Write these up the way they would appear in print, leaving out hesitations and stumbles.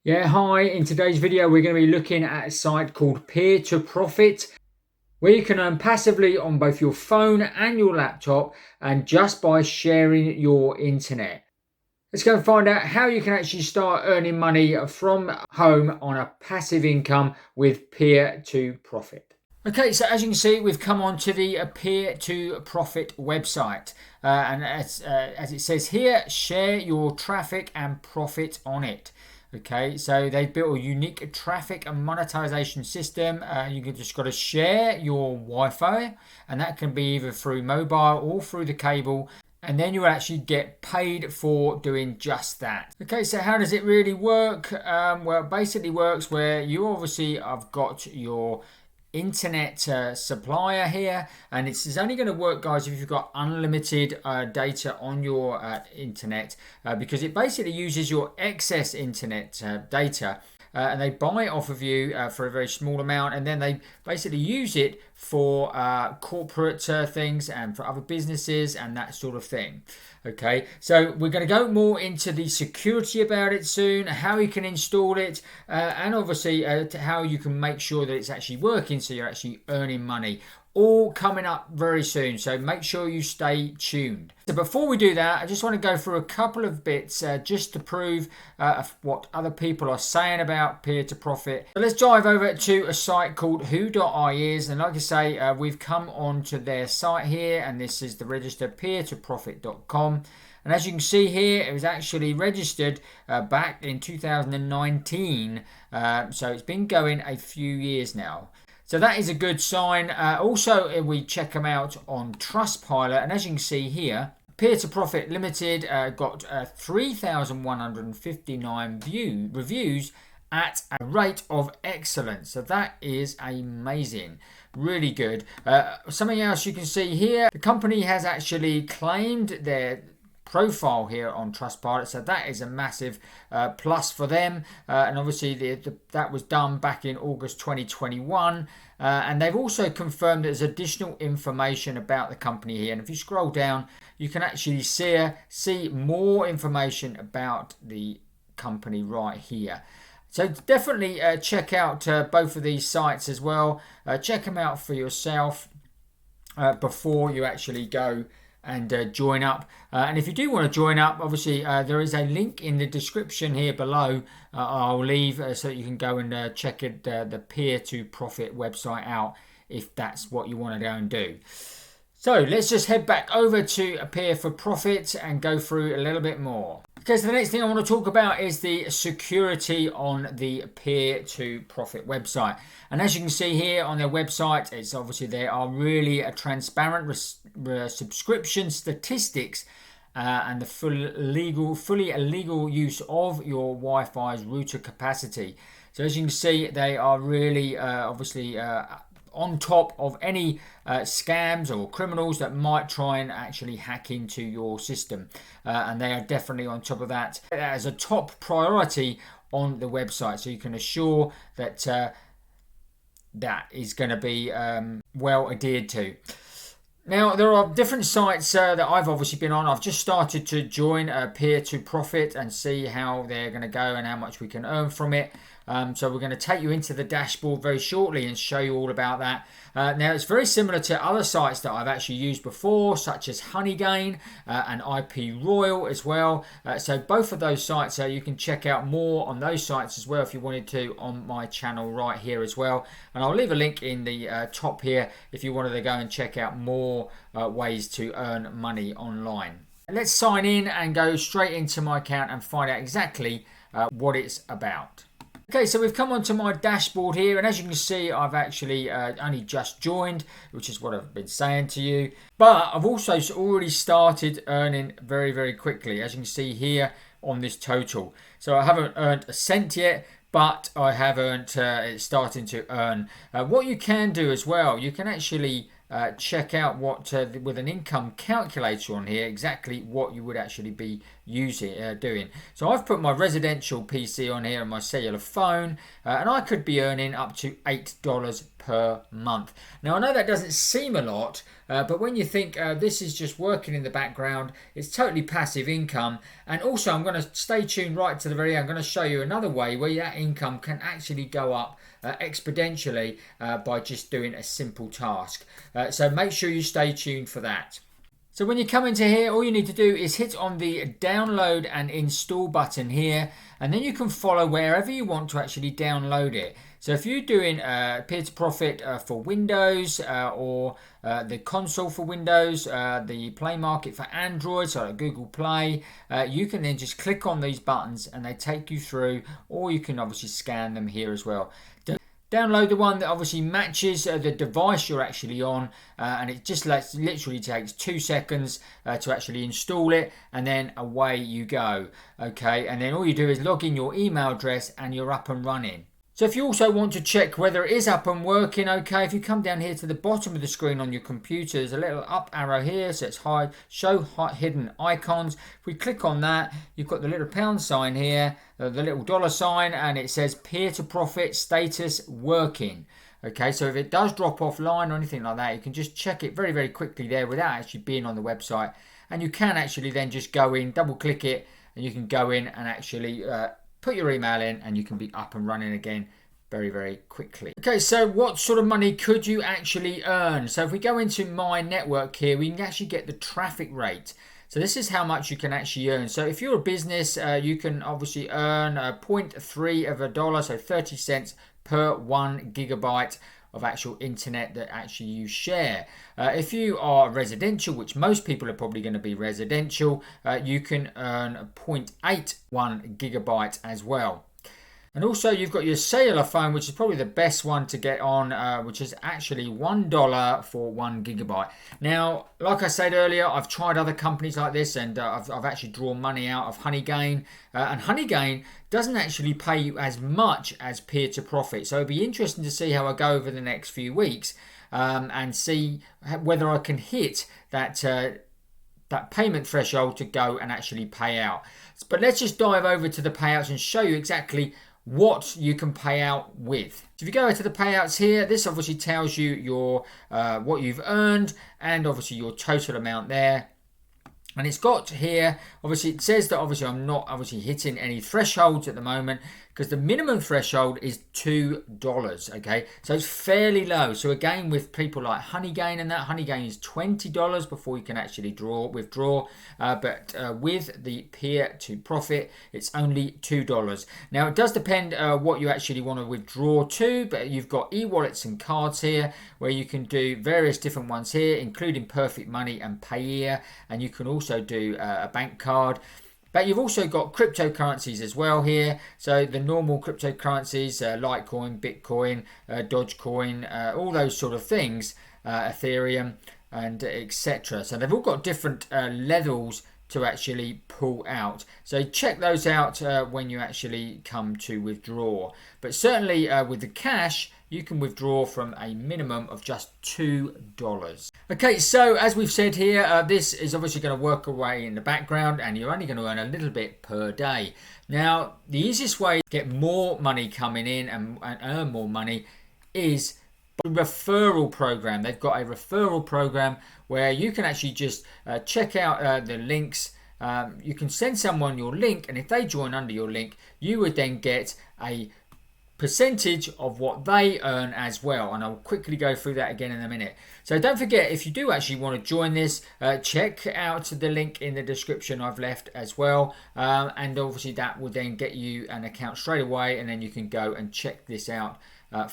Yeah, hi. In today's video, we're going to be looking at a site called Peer to Profit, where you can earn passively on both your phone and your laptop, and just by sharing your internet. Let's go and find out how you can actually start earning money from home on a passive income with Peer to Profit. Okay, so as you can see, we've come on to the Peer to Profit website. And as it says here, share your traffic and profit on it. Okay, so they've built a unique traffic and monetization system. You can just got to share your Wi-Fi, and that can be either through mobile or through the cable. And then you actually get paid for doing just that. Okay, so how does it really work? Well, it basically works where you obviously have got your internet supplier here, and it's only going to work, guys, if you've got unlimited data on your internet, because it basically uses your excess internet data, and they buy it off of you for a very small amount, and then they basically use it for corporate things and for other businesses and that sort of thing. Okay, so we're going to go more into the security about it soon, how you can install it, and obviously how you can make sure that it's actually working, so you're actually earning money. All coming up very soon, so make sure you stay tuned. So before we do that, I just want to go through a couple of bits just to prove what other people are saying about Peer to Profit. So let's dive over to a site called who.ie, and like I say, we've come onto their site here, and this is the register peertoprofit.com. And as you can see here, it was actually registered back in 2019, so it's been going a few years now. So that is a good sign. Also, we check them out on Trustpilot, and as you can see here, Peer to Profit Limited got 3,159 reviews at a rate of excellence. So that is amazing. Really good. Something else you can see here, the company has actually claimed their profile here on Trustpilot, so that is a massive plus for them, and obviously that was done back in August 2021, and they've also confirmed there's additional information about the company here, and if you scroll down you can actually see more information about the company right here. So definitely check out both of these sites as well. Check them out for yourself before you actually go and join up. And if you do want to join up, obviously there is a link in the description here below. I'll leave so that you can go and check it, the Peer to Profit website out if that's what you want to go and do. So let's just head back over to Peer for Profit and go through a little bit more. Okay, so the next thing I want to talk about is the security on the Peer to Profit website. And as you can see here on their website, it's obviously they are really a transparent subscription statistics and the fully illegal use of your Wi-Fi's router capacity. So as you can see, they are really obviously on top of any scams or criminals that might try and actually hack into your system, and they are definitely on top of that as a top priority on the website, so you can assure that that is going to be well adhered to. Now, there are different sites that I've obviously been on. I've just started to join Peer to Profit and see how they're going to go and how much we can earn from it. So we're going to take you into the dashboard very shortly and show you all about that. Now, it's very similar to other sites that I've actually used before, such as Honeygain and IP Royal as well. So both of those sites, you can check out more on those sites as well if you wanted to on my channel right here as well. And I'll leave a link in the top here if you wanted to go and check out more ways to earn money online. Let's sign in and go straight into my account and find out exactly what it's about. Okay, so we've come onto my dashboard here, and as you can see, I've actually only just joined, which is what I've been saying to you. But I've also already started earning very, very quickly, as you can see here on this total. So I haven't earned a cent yet, but I have earned, it's starting to earn. What you can do as well, you can actually check out what with an income calculator on here exactly what you would actually be doing. So I've put my residential PC on here and my cellular phone, and I could be earning up to $8 per month. Now I know that doesn't seem a lot, But when you think this is just working in the background, it's totally passive income. And also, I'm going to stay tuned right to the very end. I'm going to show you another way where that income can actually go up exponentially by just doing a simple task. So make sure you stay tuned for that. So when you come into here, all you need to do is hit on the download and install button here, and then you can follow wherever you want to actually download it. So if you're doing peer-to-profit for Windows or the console for Windows, the Play Market for Android, so like Google Play, you can then just click on these buttons and they take you through, or you can obviously scan them here as well. Download the one that obviously matches the device you're actually on, and it just literally takes 2 seconds to actually install it, and then away you go. Okay, and then all you do is log in your email address and you're up and running. So if you also want to check whether it is up and working, okay, if you come down here to the bottom of the screen on your computer, there's a little up arrow here, so it's show hidden icons. If we click on that, you've got the little pound sign here, the little dollar sign, and it says peer-to-profit status working. Okay, so if it does drop offline or anything like that, you can just check it very, very quickly there without actually being on the website. And you can actually then just go in, double click it, and you can go in and actually put your email in, and you can be up and running again very, very quickly. Okay, so what sort of money could you actually earn? So if we go into my network here, we can actually get the traffic rate. So this is how much you can actually earn. So if you're a business, you can obviously earn 0.3 of a dollar, so 30 cents per 1 gigabyte of actual internet that actually you share. If you are residential, which most people are probably going to be residential, you can earn 0.81 gigabyte as well. And also you've got your cellular phone, which is probably the best one to get on, which is actually $1 for 1 gigabyte. Now, like I said earlier, I've tried other companies like this, and I've actually drawn money out of HoneyGain. And HoneyGain doesn't actually pay you as much as peer-to-profit. So it'd be interesting to see how I go over the next few weeks and see whether I can hit that payment threshold to go and actually pay out. But let's just dive over to the payouts and show you exactly what you can pay out with. So if you go into the payouts here, this obviously tells you your what you've earned and obviously your total amount there. And it's got here, obviously it says that obviously I'm not obviously hitting any thresholds at the moment, because the minimum threshold is $2, okay? So it's fairly low. So again, with people like HoneyGain and that, HoneyGain is $20 before you can actually withdraw. But with the peer-to-profit, it's only $2. Now, it does depend what you actually want to withdraw to, but you've got e-wallets and cards here, where you can do various different ones here, including Perfect Money and Payeer, and you can also do a bank card. But you've also got cryptocurrencies as well here. So the normal cryptocurrencies, Litecoin, Bitcoin, Dogecoin, all those sort of things, Ethereum, and etc. So they've all got different levels to actually pull out. So check those out when you actually come to withdraw. But certainly with the cash, you can withdraw from a minimum of just $2. Okay, so as we've said here, this is obviously going to work away in the background, and you're only going to earn a little bit per day. Now, the easiest way to get more money coming in and earn more money is by a referral program. They've got a referral program where you can actually just check out the links. You can send someone your link, and if they join under your link, you would then get a percentage of what they earn as well, and I'll quickly go through that again in a minute. So don't forget, if you do actually want to join this, check out the link in the description I've left as well, and obviously that will then get you an account straight away, and then you can go and check this out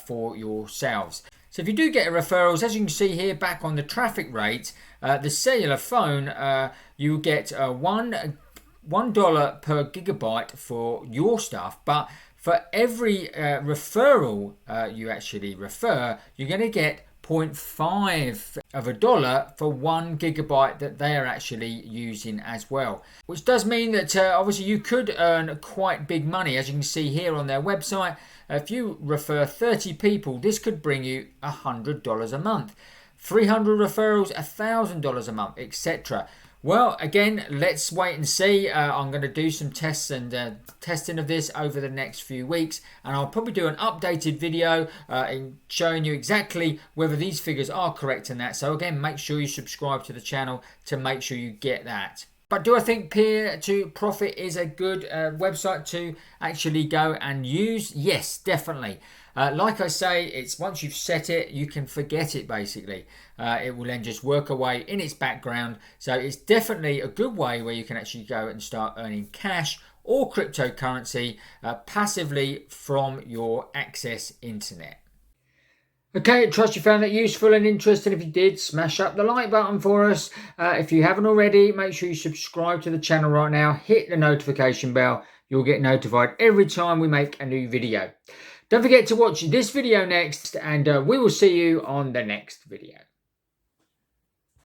for yourselves. So if you do get referrals, as you can see here back on the traffic rate, the cellular phone, you get $1 per gigabyte for your stuff, but for every referral you actually refer, you're going to get 0.5 of a dollar for 1 gigabyte that they are actually using as well. Which does mean that obviously you could earn quite big money, as you can see here on their website. If you refer 30 people, this could bring you $100 a month. 300 referrals, $1,000 a month, etc. Well, again, let's wait and see. I'm going to do some tests and testing of this over the next few weeks, and I'll probably do an updated video in showing you exactly whether these figures are correct in that. So again, make sure you subscribe to the channel to make sure you get that. But do I think Peer to Profit is a good website to actually go and use? Yes, definitely. Like I say, it's once you've set it, you can forget it basically. It will then just work away in its background. So it's definitely a good way where you can actually go and start earning cash or cryptocurrency passively from your Access Internet. Okay, I trust you found that useful and interesting. If you did, smash up the like button for us. If you haven't already, make sure you subscribe to the channel right now. Hit the notification bell. You'll get notified every time we make a new video. Don't forget to watch this video next, and we will see you on the next video.